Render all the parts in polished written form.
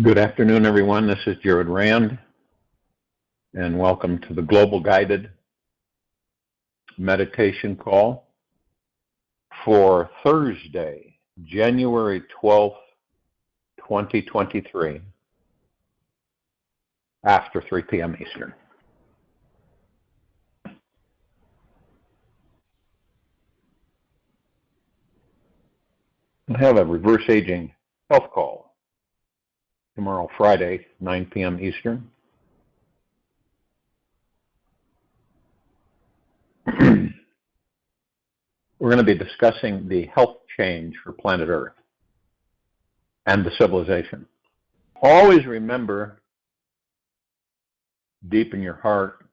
Good afternoon, everyone. This is Jared Rand, and welcome to the Global Guided Meditation Call for Thursday, January 12th, 2023, after 3 p.m. Eastern. I have a reverse aging health call tomorrow, Friday, 9 p.m. Eastern. We're going to be discussing the health change for planet Earth and the civilization. Always remember deep in your heart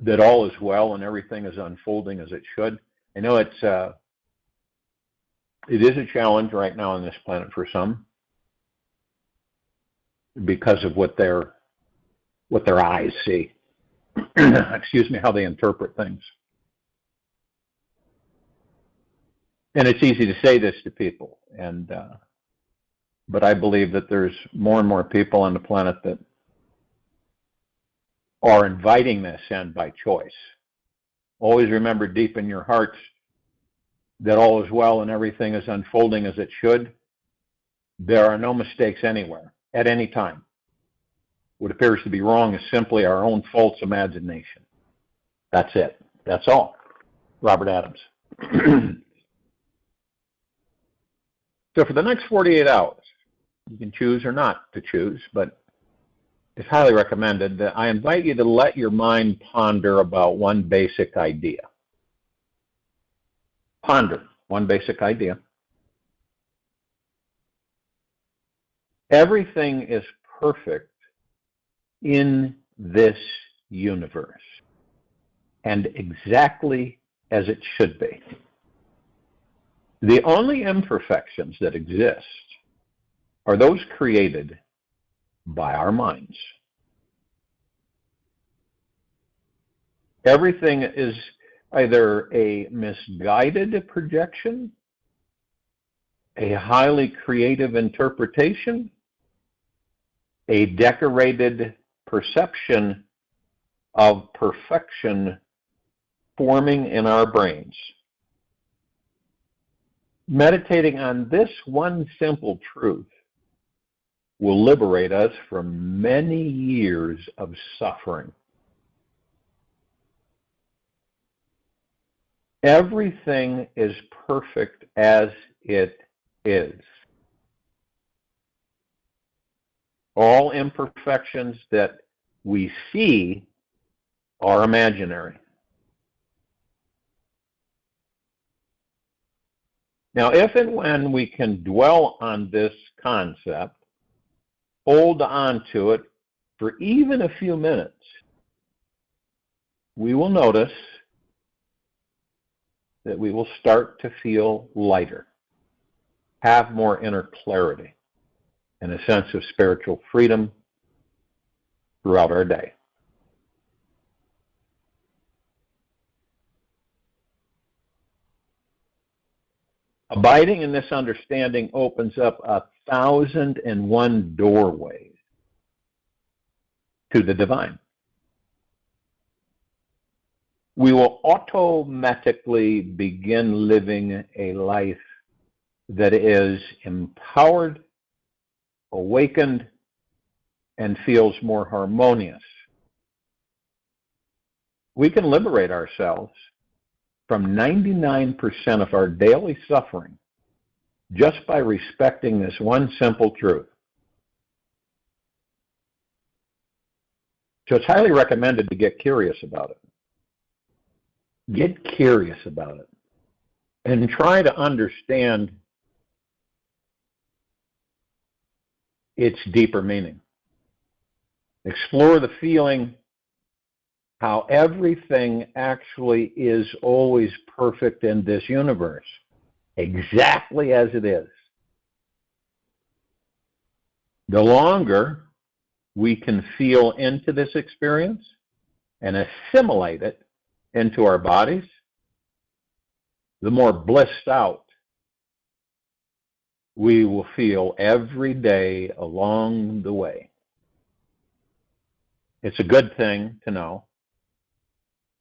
that all is well and everything is unfolding as it should. I know it is a challenge right now on this planet for some, because of what their eyes see. Excuse me, how they interpret things. And it's easy to say this to people, but I believe that there's more and more people on the planet that are inviting this in by choice. Always remember deep in your hearts that all is well and everything is unfolding as it should. There are no mistakes anywhere, at any time. What appears to be wrong is simply our own false imagination. That's it. That's all. Robert Adams. So for the next 48 hours, you can choose or not to choose, but it's highly recommended that I invite you to let your mind ponder about one basic idea. Ponder one basic idea. Everything is perfect in this universe, and exactly as it should be. The only imperfections that exist are those created by our minds. Everything is either a misguided projection, a highly creative interpretation, a decorated perception of perfection forming in our brains. Meditating on this one simple truth will liberate us from many years of suffering. Everything is perfect as it is. All imperfections that we see are imaginary. Now, if and when we can dwell on this concept, hold on to it for even a few minutes, we will notice that we will start to feel lighter, have more inner clarity, and a sense of spiritual freedom throughout our day. Abiding in this understanding opens up 1,001 doorways to the divine. We will automatically begin living a life that is empowered, awakened, and feels more harmonious. We can liberate ourselves from 99% of our daily suffering just by respecting this one simple truth. So it's highly recommended to get curious about it. Get curious about it and try to understand its deeper meaning. Explore the feeling how everything actually is always perfect in this universe, exactly as it is. The longer we can feel into this experience and assimilate it into our bodies, the more blissed out we will feel every day along the way. It's a good thing to know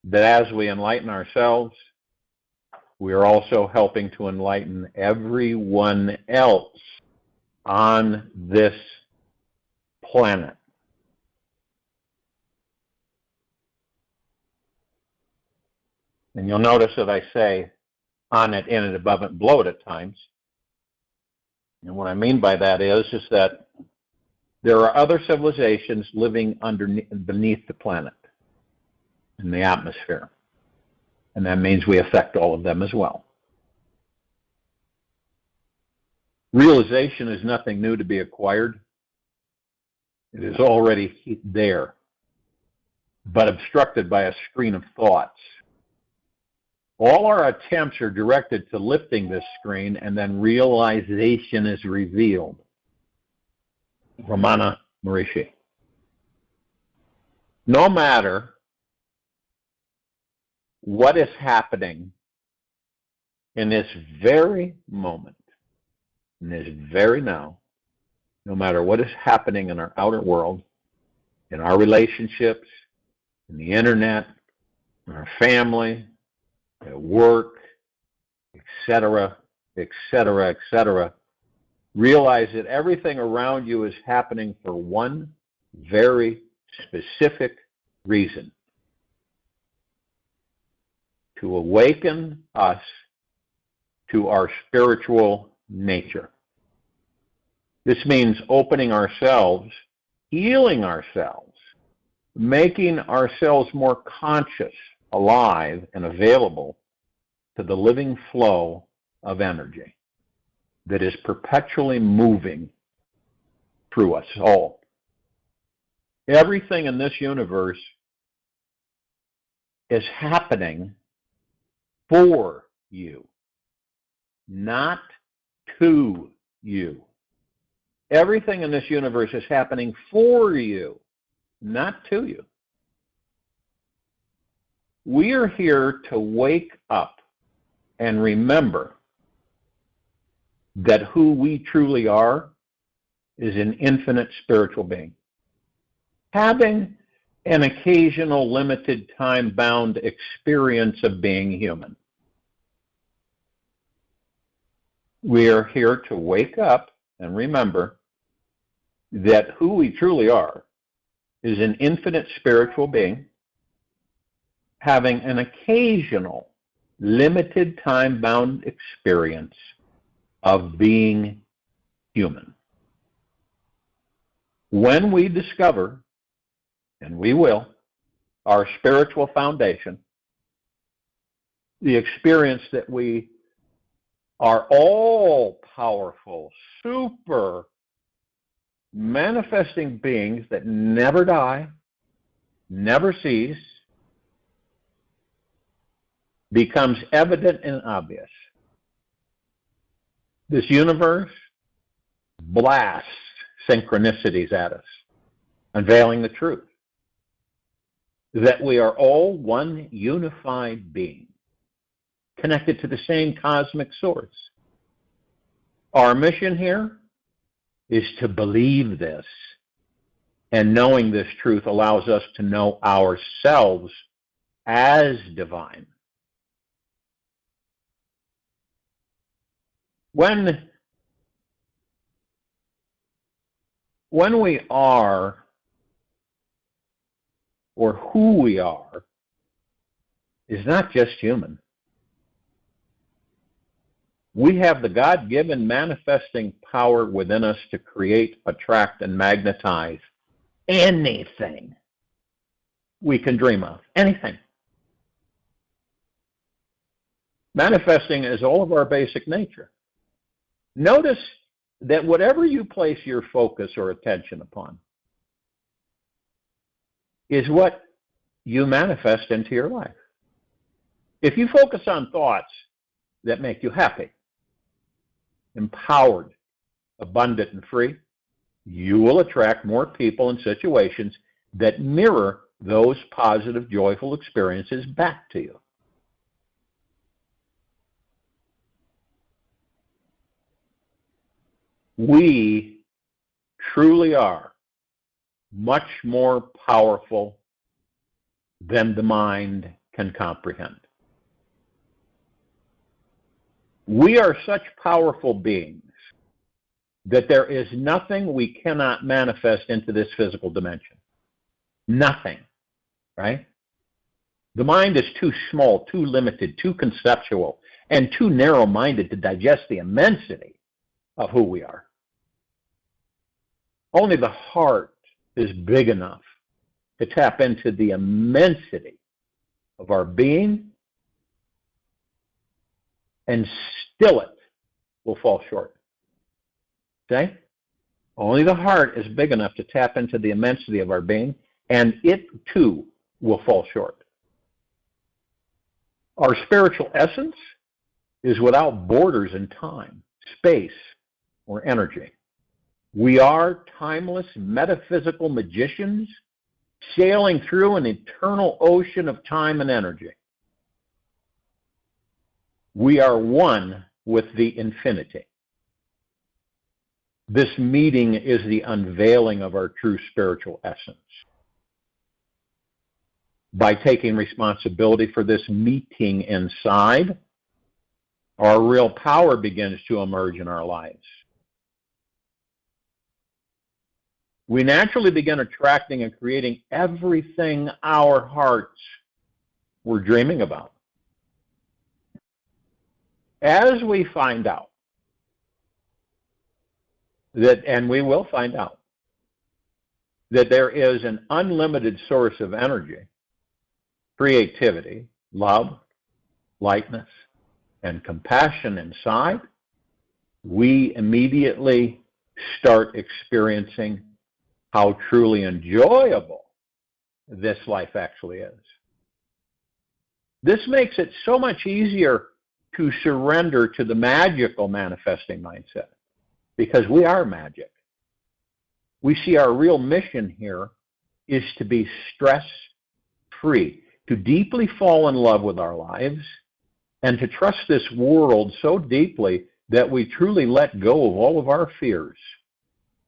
that as we enlighten ourselves, we are also helping to enlighten everyone else on this planet. And you'll notice that I say on it, in it, above it, below it at times. And what I mean by that is that there are other civilizations living beneath the planet, in the atmosphere. And that means we affect all of them as well. Realization is nothing new to be acquired. It is already there, but obstructed by a screen of thoughts. All our attempts are directed to lifting this screen, and then realization is revealed. Ramana Maharishi. No matter what is happening in this very moment, in this very now, no matter what is happening in our outer world, in our relationships, in the internet, in our family, at work, etc., etc., etc., realize that everything around you is happening for one very specific reason: to awaken us to our spiritual nature. This means opening ourselves, healing ourselves, making ourselves more conscious, alive, and available to the living flow of energy that is perpetually moving through us all. Everything in this universe is happening for you, not to you. Everything in this universe is happening for you, not to you. We are here to wake up and remember that who we truly are is an infinite spiritual being, having an occasional limited time-bound experience of being human. We are here to wake up and remember that who we truly are is an infinite spiritual being, having an occasional limited time-bound experience of being human. When we discover, and we will, our spiritual foundation, the experience that we are all powerful, super manifesting beings that never die, never cease, becomes evident and obvious. This universe blasts synchronicities at us, unveiling the truth that we are all one unified being, connected to the same cosmic source. Our mission here is to believe this, and knowing this truth allows us to know ourselves as divine. When we are, or who we are, is not just human. We have the God-given manifesting power within us to create, attract, and magnetize anything we can dream of. Anything. Manifesting is all of our basic nature. Notice that whatever you place your focus or attention upon is what you manifest into your life. If you focus on thoughts that make you happy, empowered, abundant, and free, you will attract more people and situations that mirror those positive, joyful experiences back to you. We truly are much more powerful than the mind can comprehend. We are such powerful beings that there is nothing we cannot manifest into this physical dimension. Nothing, right? The mind is too small, too limited, too conceptual, and too narrow-minded to digest the immensity of who we are. Only the heart is big enough to tap into the immensity of our being, and still it will fall short. Okay? Only the heart is big enough to tap into the immensity of our being, and it too will fall short. Our spiritual essence is without borders in time, space, or energy. We are timeless metaphysical magicians sailing through an eternal ocean of time and energy. We are one with the infinity. This meeting is the unveiling of our true spiritual essence. By taking responsibility for this meeting inside, our real power begins to emerge in our lives. We naturally begin attracting and creating everything our hearts were dreaming about. As we find out that, and we will find out, that there is an unlimited source of energy, creativity, love, lightness, and compassion inside, we immediately start experiencing how truly enjoyable this life actually is. This makes it so much easier to surrender to the magical manifesting mindset, because we are magic. We see our real mission here is to be stress-free, to deeply fall in love with our lives, and to trust this world so deeply that we truly let go of all of our fears.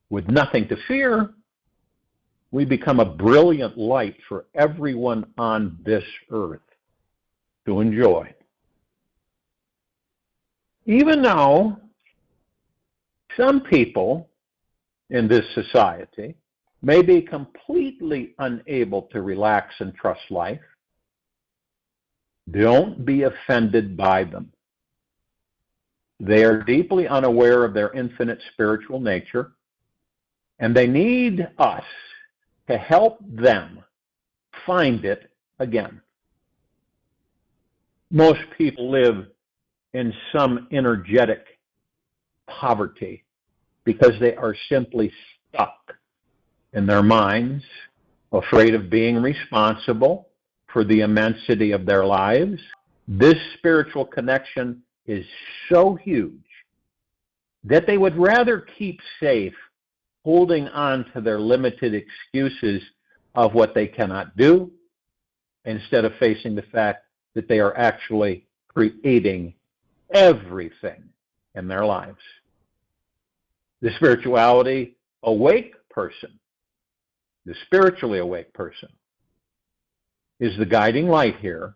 With nothing to fear, we become a brilliant light for everyone on this earth to enjoy. Even though some people in this society may be completely unable to relax and trust life, don't be offended by them. They are deeply unaware of their infinite spiritual nature, and they need us to help them find it again. Most people live in some energetic poverty because they are simply stuck in their minds, afraid of being responsible for the immensity of their lives. This spiritual connection is so huge that they would rather keep safe holding on to their limited excuses of what they cannot do instead of facing the fact that they are actually creating everything in their lives. The spiritually awake person, is the guiding light here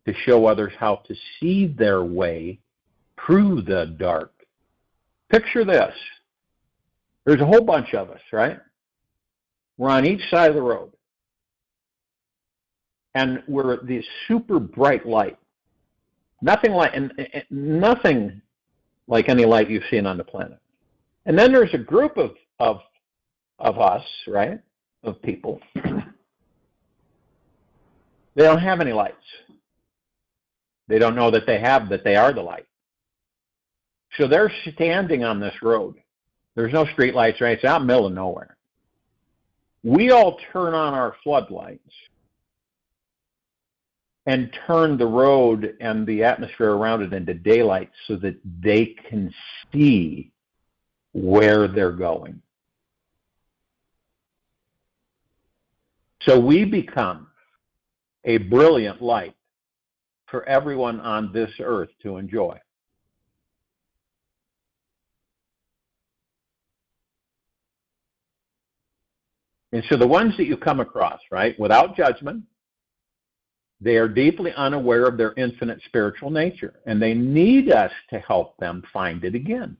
to show others how to see their way through the dark. Picture this. There's a whole bunch of us, right? We're on each side of the road. And we're at this super bright light. Nothing like any light you've seen on the planet. And then there's a group of us, right? Of people. They don't have any lights. They don't know that they are the light. So they're standing on this road. There's no street lights, right? It's out in the middle of nowhere. We all turn on our floodlights and turn the road and the atmosphere around it into daylight so that they can see where they're going. So we become a brilliant light for everyone on this earth to enjoy. And so the ones that you come across, right, without judgment, they are deeply unaware of their infinite spiritual nature, and they need us to help them find it again.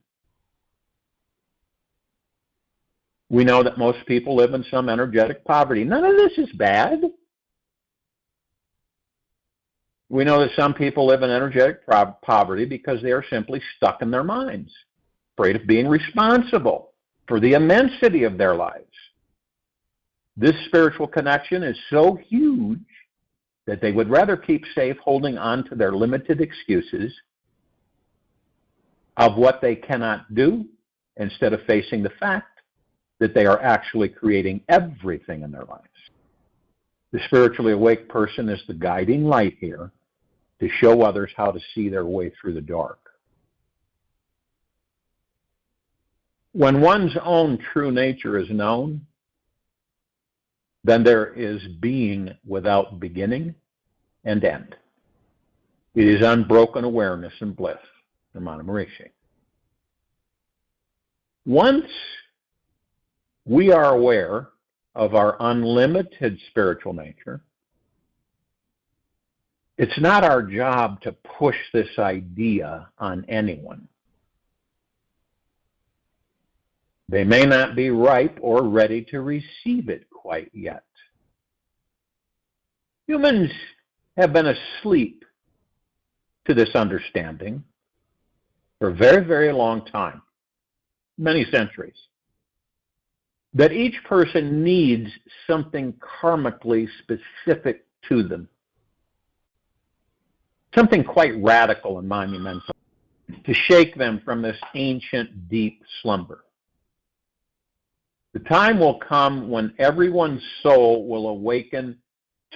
We know that most people live in some energetic poverty. None of this is bad. We know that some people live in energetic poverty because they are simply stuck in their minds, afraid of being responsible for the immensity of their lives. This spiritual connection is so huge that they would rather keep safe holding on to their limited excuses of what they cannot do instead of facing the fact that they are actually creating everything in their lives. The spiritually awake person is the guiding light here to show others how to see their way through the dark. When one's own true nature is known, then there is being without beginning and end. It is unbroken awareness and bliss, Ramana Maharishi. Once we are aware of our unlimited spiritual nature, it's not our job to push this idea on anyone. They may not be ripe or ready to receive it quite yet. Humans have been asleep to this understanding for a very, very long time, many centuries, that each person needs something karmically specific to them, something quite radical and monumental, to shake them from this ancient, deep slumber. The time will come when everyone's soul will awaken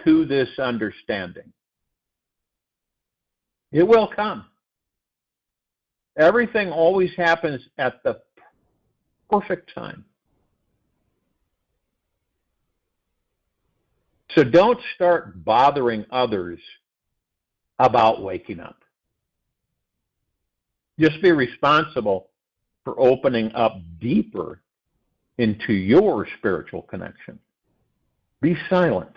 to this understanding. It will come. Everything always happens at the perfect time. So don't start bothering others about waking up. Just be responsible for opening up deeper into your spiritual connection. Be silent,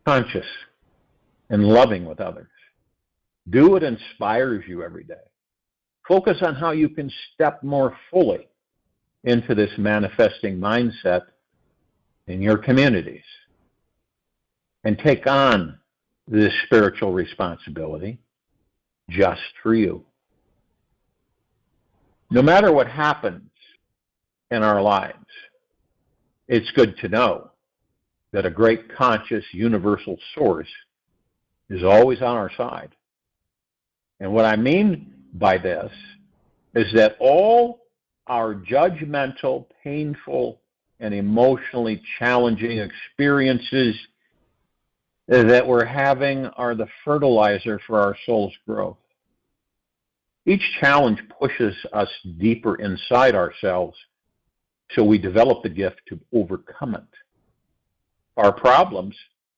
conscious, and loving with others. Do what inspires you every day. Focus on how you can step more fully into this manifesting mindset in your communities and take on this spiritual responsibility just for you. No matter what happens in our lives, it's good to know that a great conscious universal source is always on our side. And what I mean by this is that all our judgmental, painful, and emotionally challenging experiences that we're having are the fertilizer for our soul's growth. Each challenge pushes us deeper inside ourselves, so we develop the gift to overcome it. Our problems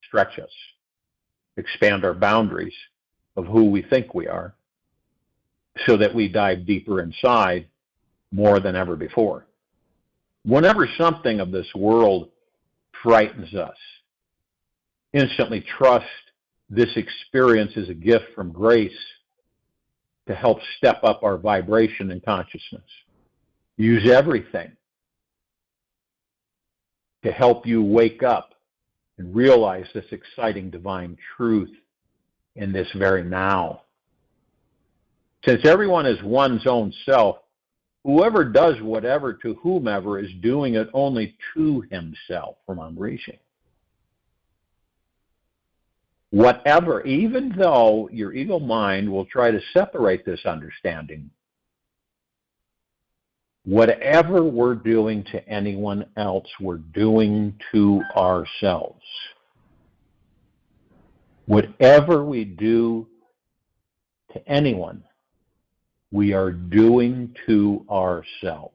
stretch us, expand our boundaries of who we think we are, so that we dive deeper inside more than ever before. Whenever something of this world frightens us, instantly trust this experience as a gift from grace to help step up our vibration and consciousness. Use everything to help you wake up and realize this exciting divine truth in this very now. Since everyone is one's own self, whoever does whatever to whomever is doing it only to himself, from Maharishi. Whatever, even though your ego mind will try to separate this understanding, whatever we're doing to anyone else, we're doing to ourselves. Whatever we do to anyone, we are doing to ourselves.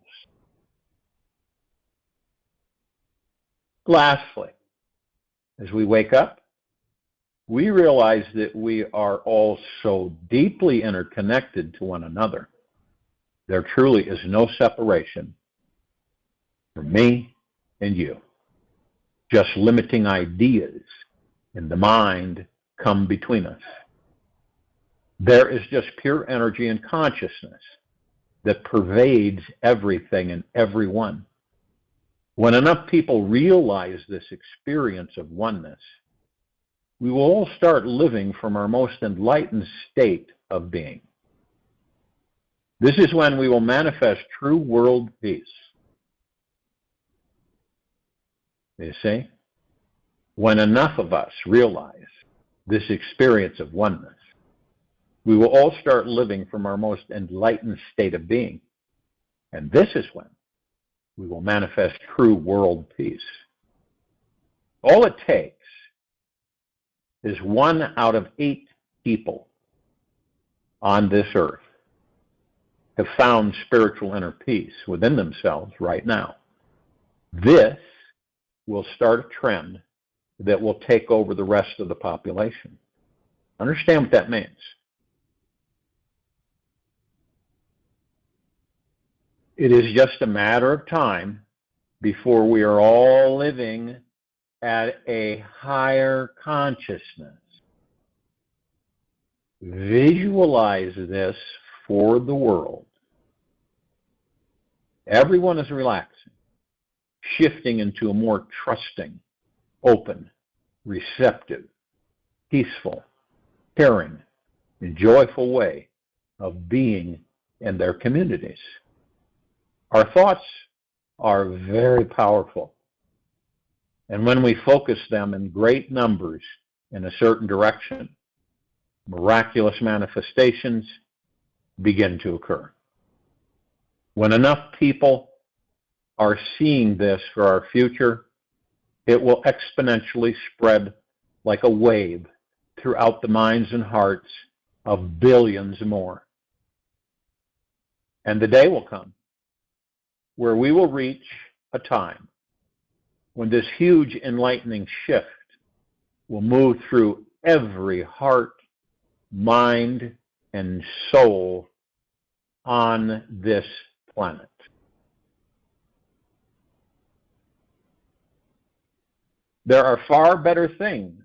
Lastly, as we wake up, we realize that we are all so deeply interconnected to one another. There truly is no separation from me and you. Just limiting ideas in the mind come between us. There is just pure energy and consciousness that pervades everything and everyone. When enough people realize this experience of oneness, we will all start living from our most enlightened state of being. This is when we will manifest true world peace. You see? When enough of us realize this experience of oneness, we will all start living from our most enlightened state of being. And this is when we will manifest true world peace. All it takes is 1 out of 8 people on this earth have found spiritual inner peace within themselves right now. This will start a trend that will take over the rest of the population. Understand what that means. It is just a matter of time before we are all living at a higher consciousness. Visualize this for the world. Everyone is relaxing, shifting into a more trusting, open, receptive, peaceful, caring, and joyful way of being in their communities. Our thoughts are very powerful. And when we focus them in great numbers in a certain direction, miraculous manifestations begin to occur. When enough people are seeing this for our future, it will exponentially spread like a wave throughout the minds and hearts of billions more. And the day will come where we will reach a time when this huge enlightening shift will move through every heart, mind, and soul on this planet. There are far better things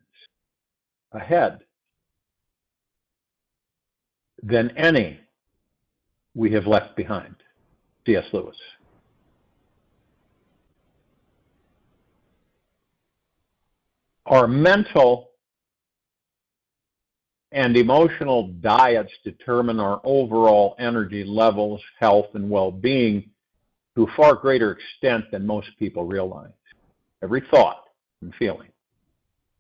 ahead than any we have left behind. C.S. Lewis. Our mental and emotional diets determine our overall energy levels, health, and well-being to a far greater extent than most people realize. Every thought and feeling,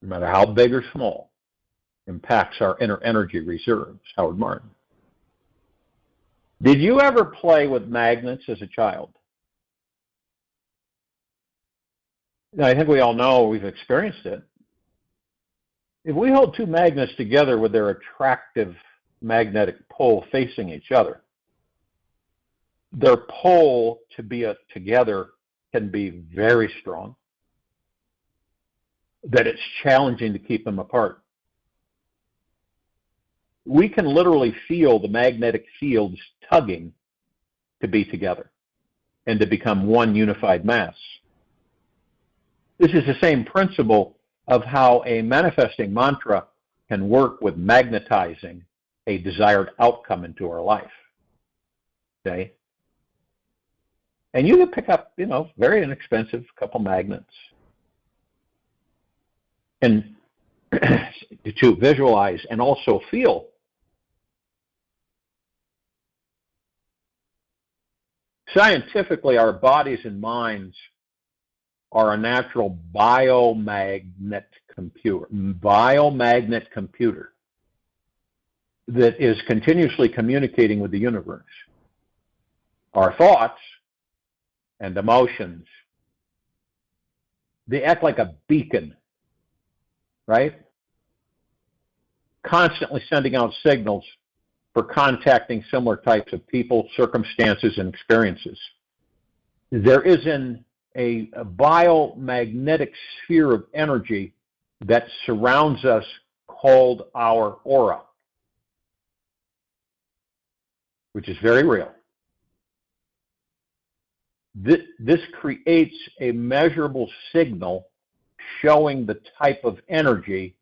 no matter how big or small, impacts our inner energy reserves. Howard Martin. Did you ever play with magnets as a child? Now, I think we all know we've experienced it. If we hold 2 magnets together with their attractive magnetic pole facing each other, their pull to be together can be very strong, that it's challenging to keep them apart. We can literally feel the magnetic fields tugging to be together and to become one unified mass. This is the same principle of how a manifesting mantra can work with magnetizing a desired outcome into our life. Okay? And you can pick up, very inexpensive couple magnets and to visualize and also feel. Scientifically, our bodies and minds are a natural biomagnet computer that is continuously communicating with the universe. Our thoughts and emotions, they act like a beacon, right? Constantly sending out signals for contacting similar types of people, circumstances, and experiences. There is a biomagnetic sphere of energy that surrounds us called our aura, which is very real. This creates a measurable signal showing the type of energy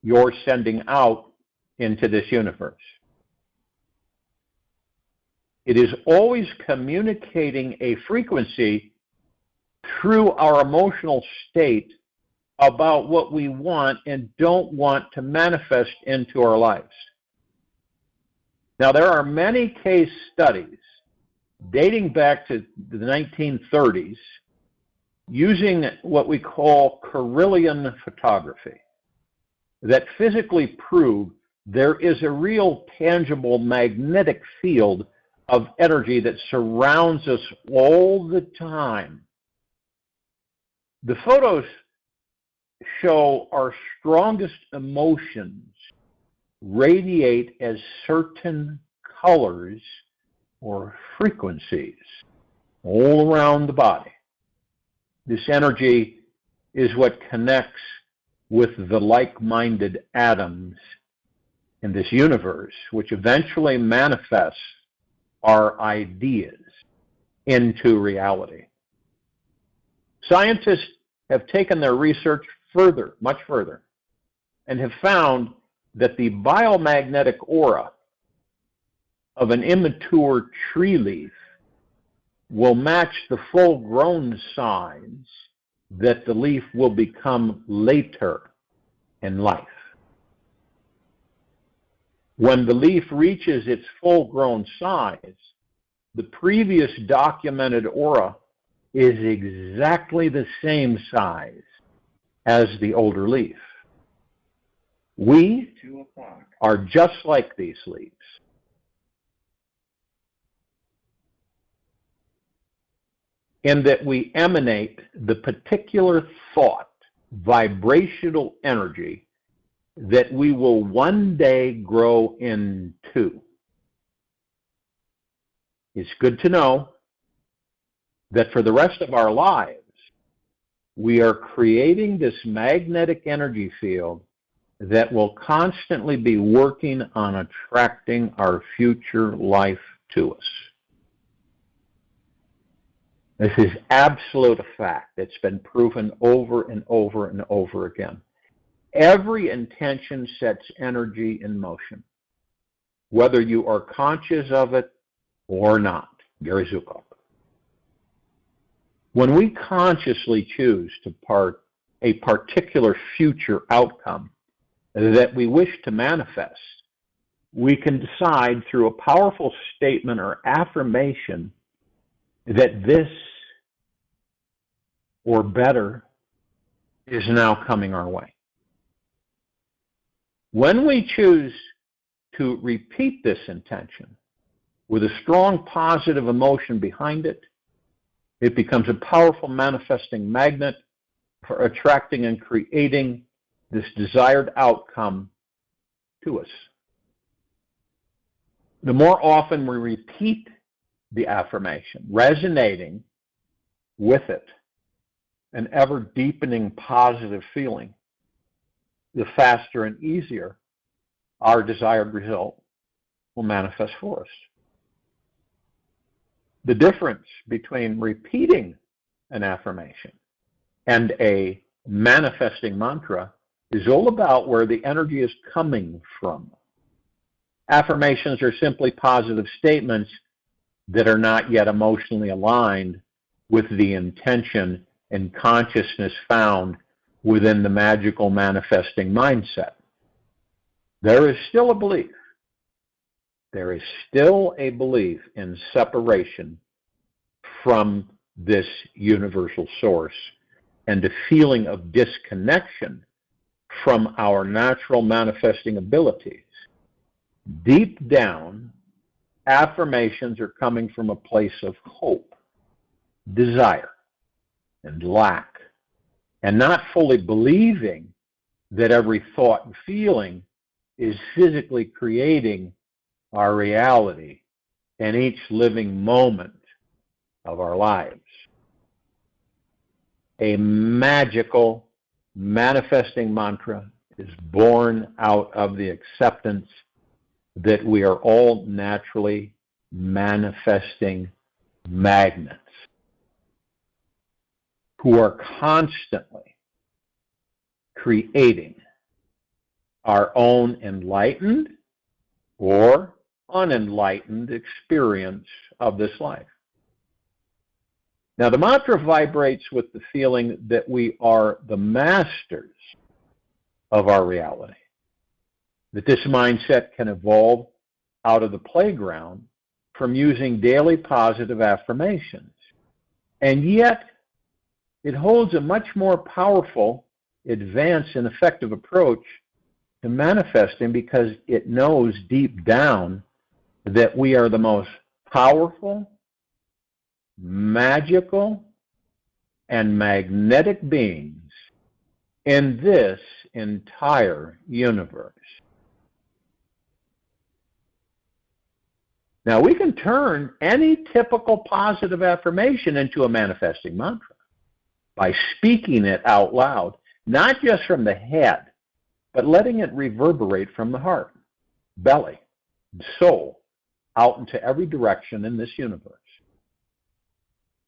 you're sending out into this universe. It is always communicating a frequency through our emotional state about what we want and don't want to manifest into our lives. Now, there are many case studies dating back to the 1930s using what we call Kirlian photography that physically prove there is a real tangible magnetic field of energy that surrounds us all the time. The photos show our strongest emotions radiate as certain colors or frequencies all around the body. This energy is what connects with the like-minded atoms in this universe, which eventually manifests our ideas into reality. Scientists have taken their research further, much further, and have found that the biomagnetic aura of an immature tree leaf will match the full-grown size that the leaf will become later in life. When the leaf reaches its full-grown size, the previous documented aura is exactly the same size as the older leaf. We are just like these leaves. In that we emanate the particular thought, vibrational energy that we will one day grow into. It's good to know that for the rest of our lives, we are creating this magnetic energy field that will constantly be working on attracting our future life to us. This is absolute a fact. It's been proven over and over and over again. Every intention sets energy in motion, whether you are conscious of it or not. Gary Zukav. When we consciously choose to part a particular future outcome that we wish to manifest, we can decide through a powerful statement or affirmation that this or better is now coming our way. When we choose to repeat this intention with a strong positive emotion behind it, it becomes a powerful manifesting magnet for attracting and creating this desired outcome to us. The more often we repeat the affirmation, resonating with it, an ever deepening positive feeling, the faster and easier our desired result will manifest for us. The difference between repeating an affirmation and a manifesting mantra is all about where the energy is coming from. Affirmations are simply positive statements that are not yet emotionally aligned with the intention and consciousness found within the magical manifesting mindset. There is still a belief. There is still a belief in separation from this universal source and a feeling of disconnection from our natural manifesting abilities. Deep down, affirmations are coming from a place of hope, desire, and lack, and not fully believing that every thought and feeling is physically creating our reality in each living moment of our lives. A magical manifesting mantra is born out of the acceptance that we are all naturally manifesting magnets who are constantly creating our own enlightened or unenlightened experience of this life. Now, the mantra vibrates with the feeling that we are the masters of our reality, that this mindset can evolve out of the playground from using daily positive affirmations. And yet, it holds a much more powerful, advanced, and effective approach to manifesting because it knows deep down that we are the most powerful, magical, and magnetic beings in this entire universe. Now, we can turn any typical positive affirmation into a manifesting mantra by speaking it out loud, not just from the head, but letting it reverberate from the heart, belly, soul, out into every direction in this universe.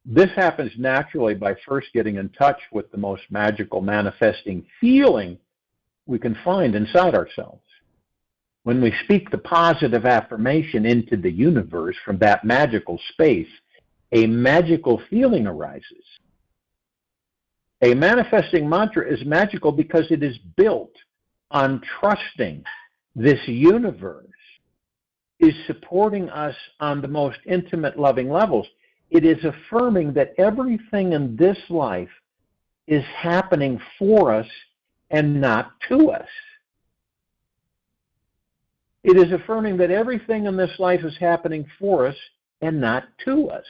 This happens naturally by first getting in touch with the most magical manifesting feeling we can find inside ourselves. When we speak the positive affirmation into the universe from that magical space, a magical feeling arises. A manifesting mantra is magical because it is built on trusting this universe is supporting us on the most intimate, loving levels. It is affirming that everything in this life is happening for us and not to us. It is affirming that everything in this life is happening for us and not to us.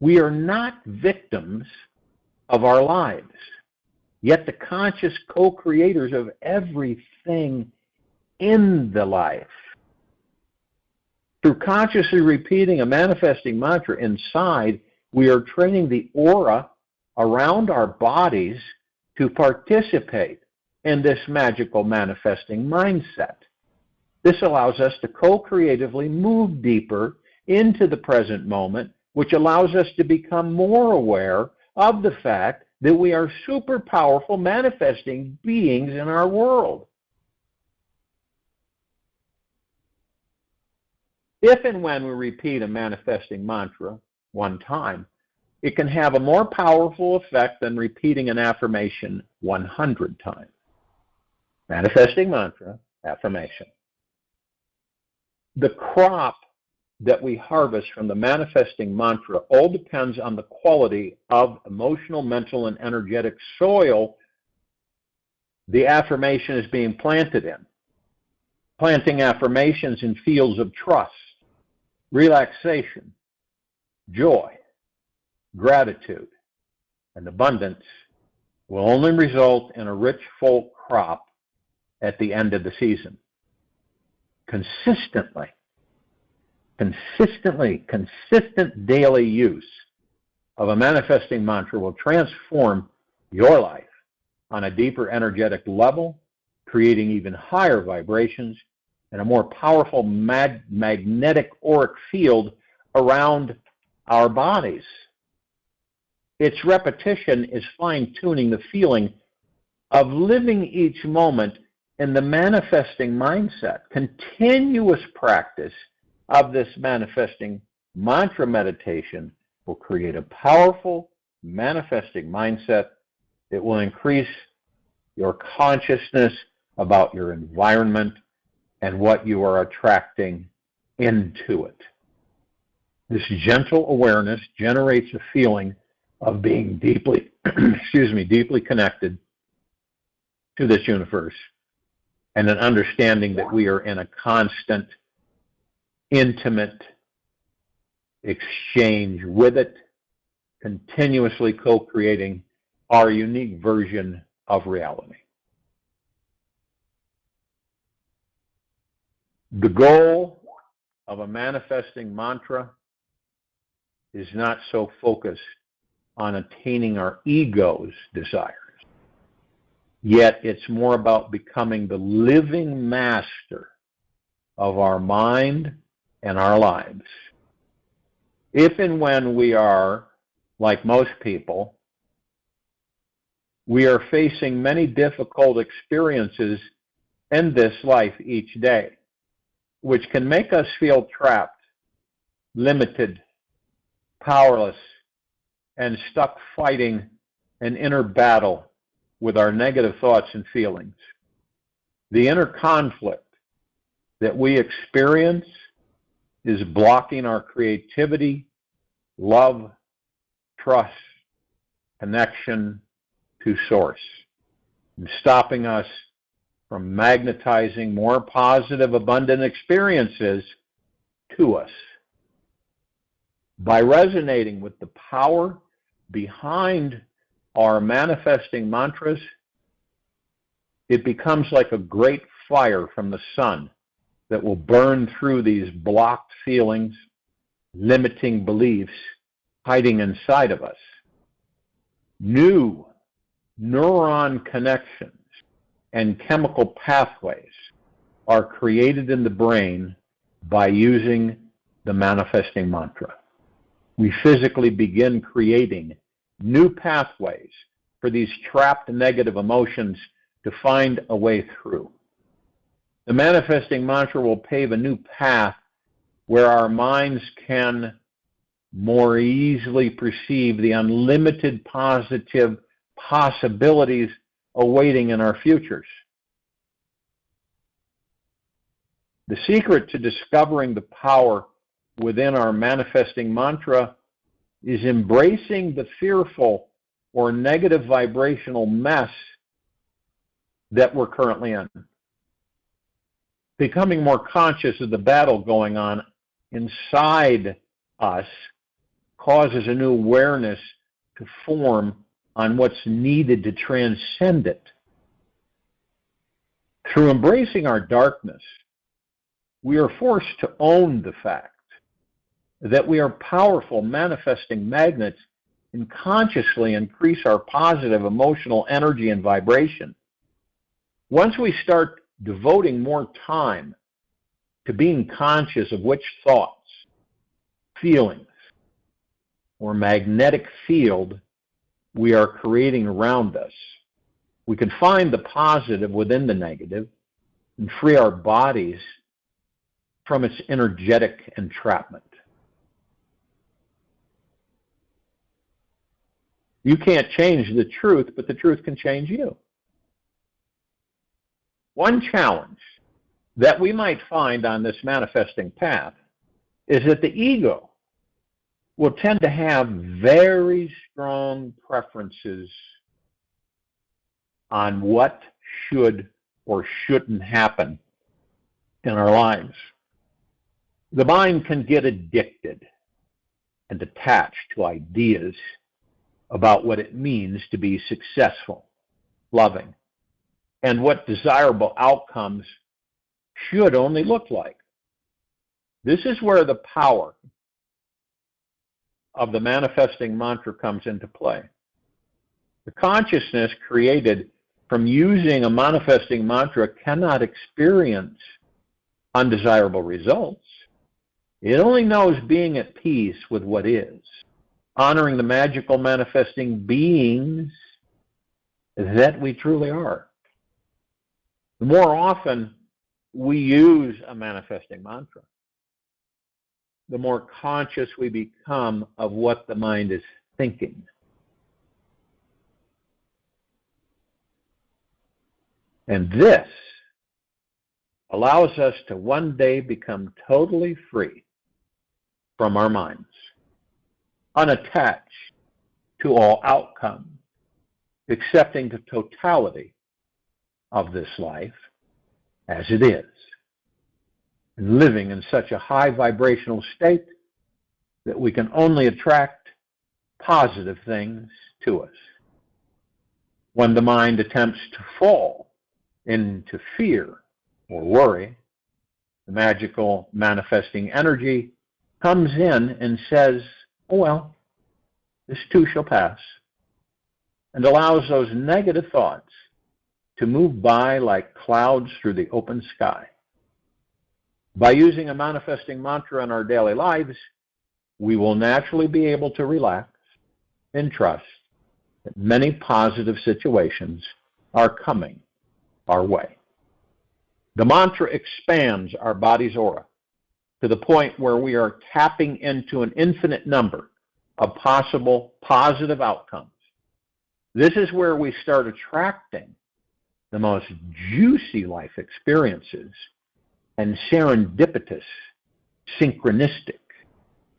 We are not victims of our lives, yet the conscious co-creators of everything in the life. Through consciously repeating a manifesting mantra inside, we are training the aura around our bodies to participate in this magical manifesting mindset. This allows us to co-creatively move deeper into the present moment, which allows us to become more aware of the fact that we are super powerful manifesting beings in our world. If and when we repeat a manifesting mantra one time, it can have a more powerful effect than repeating an affirmation 100 times. Manifesting mantra, affirmation. The crop that we harvest from the manifesting mantra all depends on the quality of emotional, mental, and energetic soil the affirmation is being planted in. Planting affirmations in fields of trust, relaxation, joy, gratitude, and abundance will only result in a rich, full crop at the end of the season. Consistent daily use of a manifesting mantra will transform your life on a deeper energetic level, creating even higher vibrations and a more powerful magnetic auric field around our bodies. Its repetition is fine-tuning the feeling of living each moment in the manifesting mindset. Continuous practice of this manifesting mantra meditation will create a powerful manifesting mindset that will increase your consciousness about your environment and what you are attracting into it. This gentle awareness generates a feeling of being deeply, deeply connected to this universe, and an understanding that we are in a constant, intimate exchange with it, continuously co-creating our unique version of reality. The goal of a manifesting mantra is not so focused on attaining our ego's desires. Yet it's more about becoming the living master of our mind and our lives. If and when we are, like most people, We are facing many difficult experiences in this life each day, which can make us feel trapped, limited, powerless, and stuck fighting an inner battle with our negative thoughts and feelings. The inner conflict that we experience is blocking our creativity, love, trust, connection to Source, and stopping us from magnetizing more positive, abundant experiences to us. By resonating with the power behind our manifesting mantras, it becomes like a great fire from the sun that will burn through these blocked feelings, limiting beliefs hiding inside of us. New neuron connections and chemical pathways are created in the brain by using the manifesting mantra. We physically begin creating new pathways for these trapped negative emotions to find a way through. The manifesting mantra will pave a new path where our minds can more easily perceive the unlimited positive possibilities awaiting in our futures. The secret to discovering the power within our manifesting mantra is embracing the fearful or negative vibrational mess that we're currently in. Becoming more conscious of the battle going on inside us causes a new awareness to form on what's needed to transcend it. Through embracing our darkness, we are forced to own the fact that we are powerful manifesting magnets and consciously increase our positive emotional energy and vibration. Once we start devoting more time to being conscious of which thoughts, feelings, or magnetic field we are creating around us, we can find the positive within the negative and free our bodies from its energetic entrapment. You can't change the truth, but the truth can change you. One challenge that we might find on this manifesting path is that the ego will tend to have very strong preferences on what should or shouldn't happen in our lives. The mind can get addicted and attached to ideas about what it means to be successful, loving, and what desirable outcomes should only look like. This is where the power of the manifesting mantra comes into play. The consciousness created from using a manifesting mantra cannot experience undesirable results. It only knows being at peace with what is, honoring the magical manifesting beings that we truly are. The more often we use a manifesting mantra, the more conscious we become of what the mind is thinking. And this allows us to one day become totally free from our minds, unattached to all outcomes, accepting the totality of this life as it is, and living in such a high vibrational state that we can only attract positive things to us. When the mind attempts to fall into fear or worry, the magical manifesting energy comes in and says, oh well, this too shall pass, and allows those negative thoughts to move by like clouds through the open sky. By using a manifesting mantra in our daily lives, we will naturally be able to relax and trust that many positive situations are coming our way. The mantra expands our body's aura to the point where we are tapping into an infinite number of possible positive outcomes. This is where we start attracting the most juicy life experiences and serendipitous, synchronistic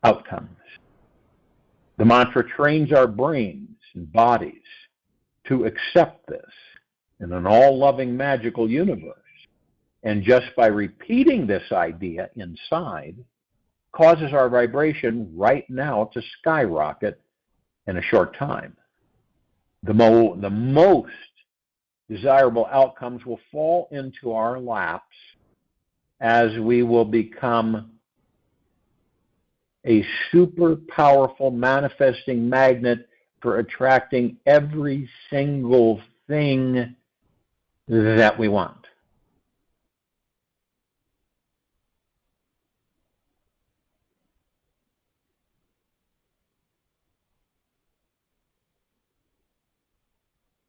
outcomes. The mantra trains our brains and bodies to accept this in an all-loving, magical universe. And just by repeating this idea inside causes our vibration right now to skyrocket in a short time. The most desirable outcomes will fall into our laps as we will become a super powerful manifesting magnet for attracting every single thing that we want.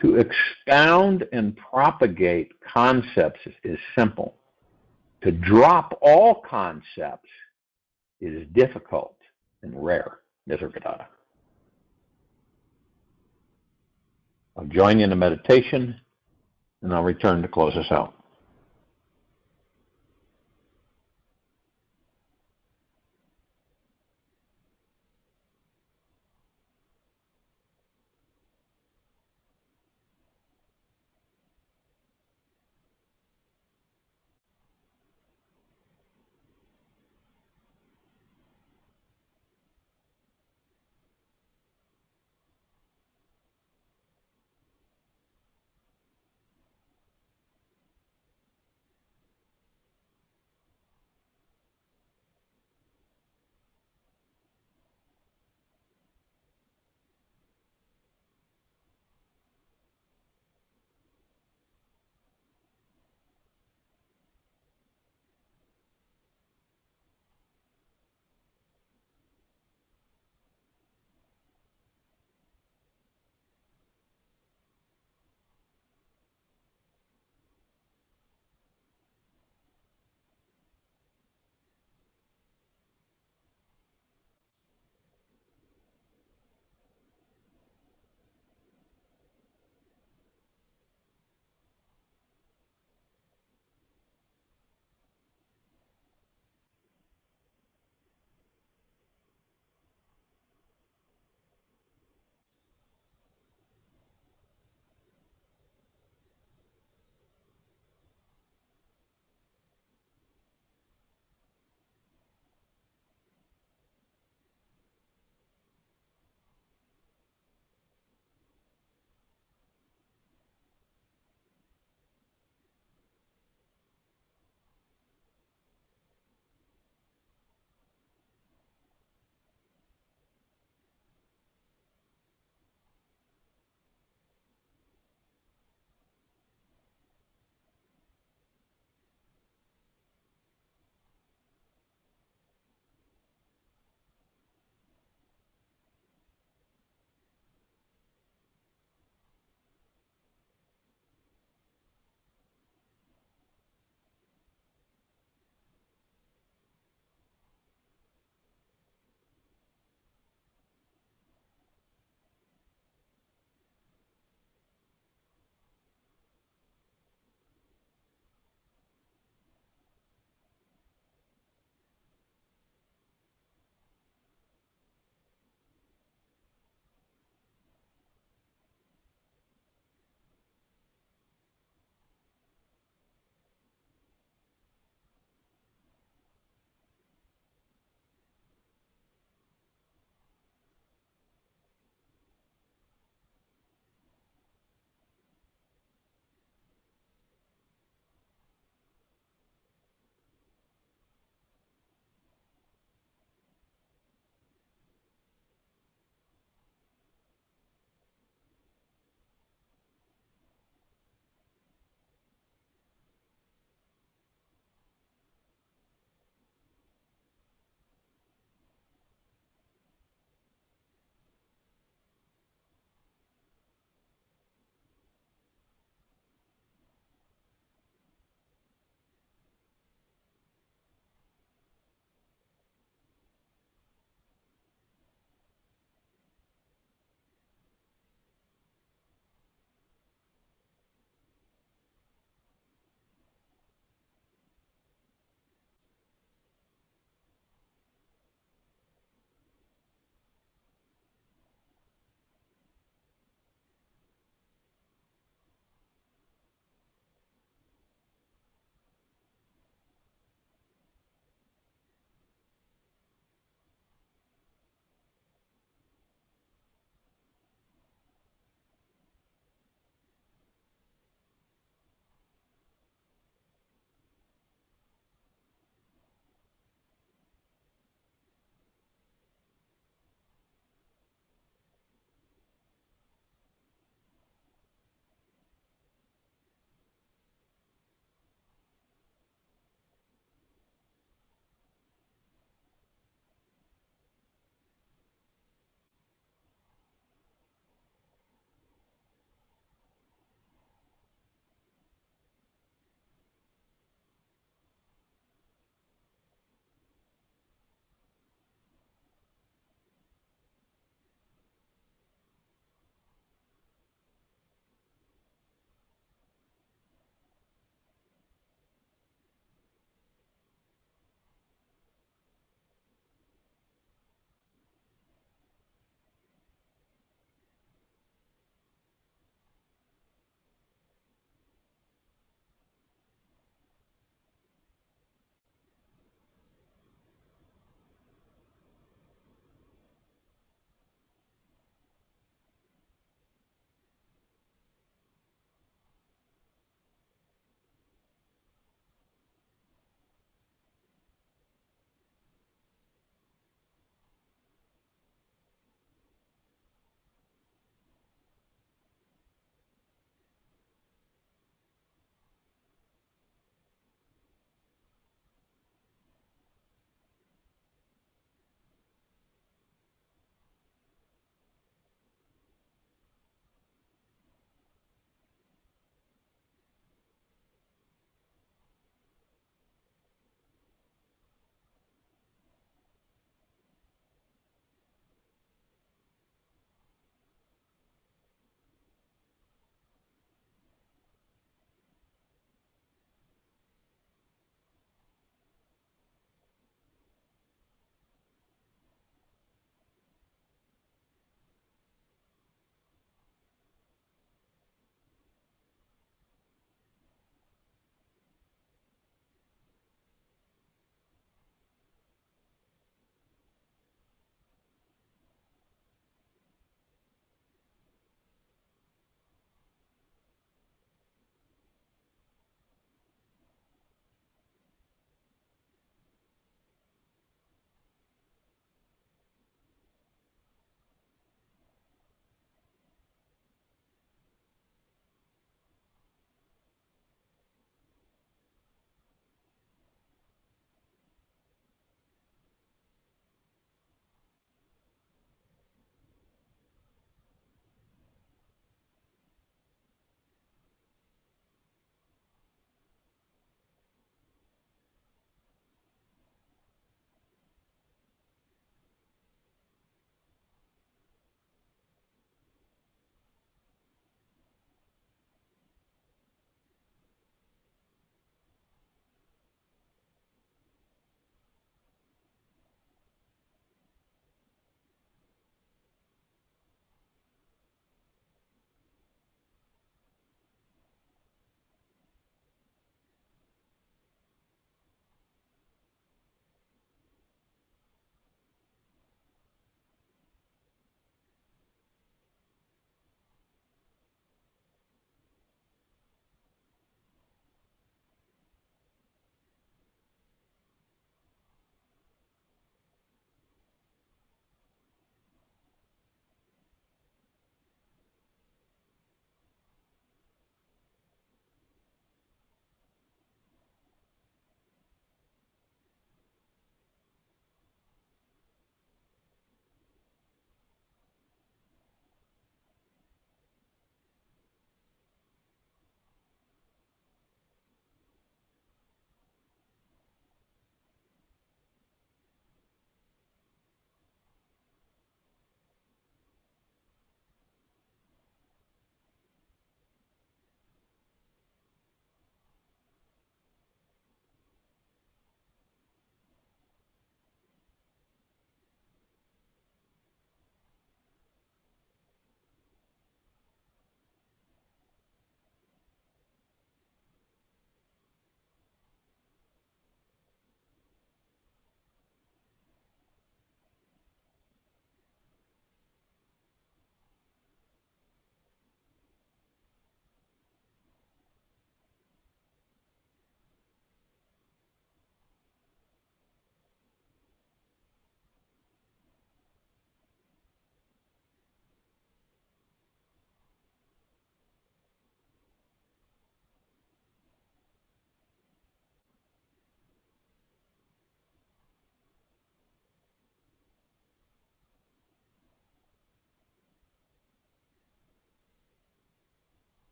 To expound and propagate concepts is simple. To drop all concepts is difficult and rare. Nisargadatta. I'll join you in a meditation, and I'll return to close us out.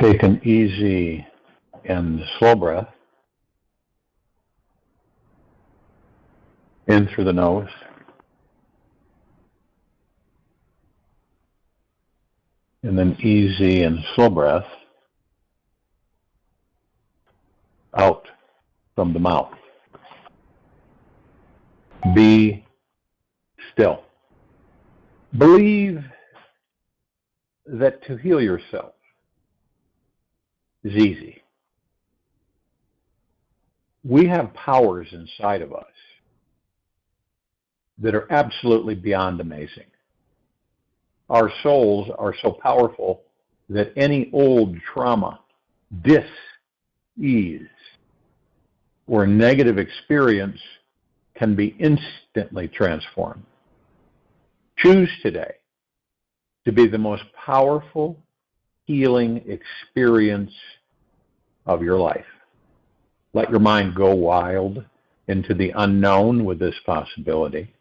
Take an easy and slow breath in through the nose. And then easy and slow breath out from the mouth. Be still. Believe that to heal yourself is easy. We have powers inside of us that are absolutely beyond amazing. Our souls are so powerful that any old trauma, dis-ease, or negative experience can be instantly transformed. Choose today to be the most powerful healing experience of your life. Let your mind go wild into the unknown with this possibility.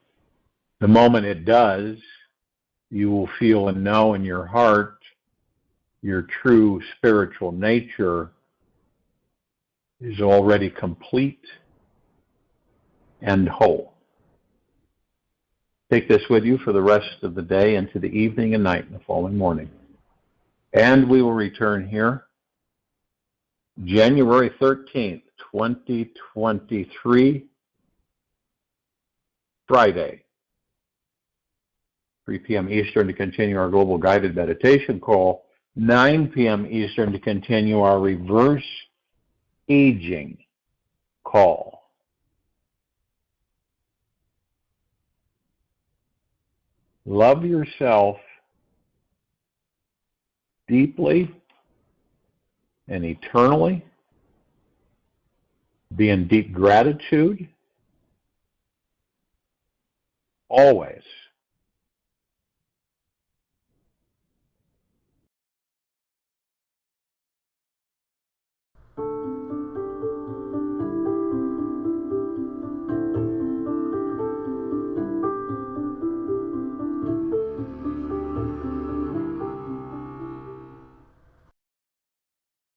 The moment it does, you will feel and know in your heart your true spiritual nature is already complete and whole. Take this with you for the rest of the day into the evening and night and the following morning. And we will return here January 13th, 2023, Friday, 3 p.m. Eastern to continue our global guided meditation call, 9 p.m. Eastern to continue our reverse aging call. Love yourself deeply and eternally. Be in deep gratitude always.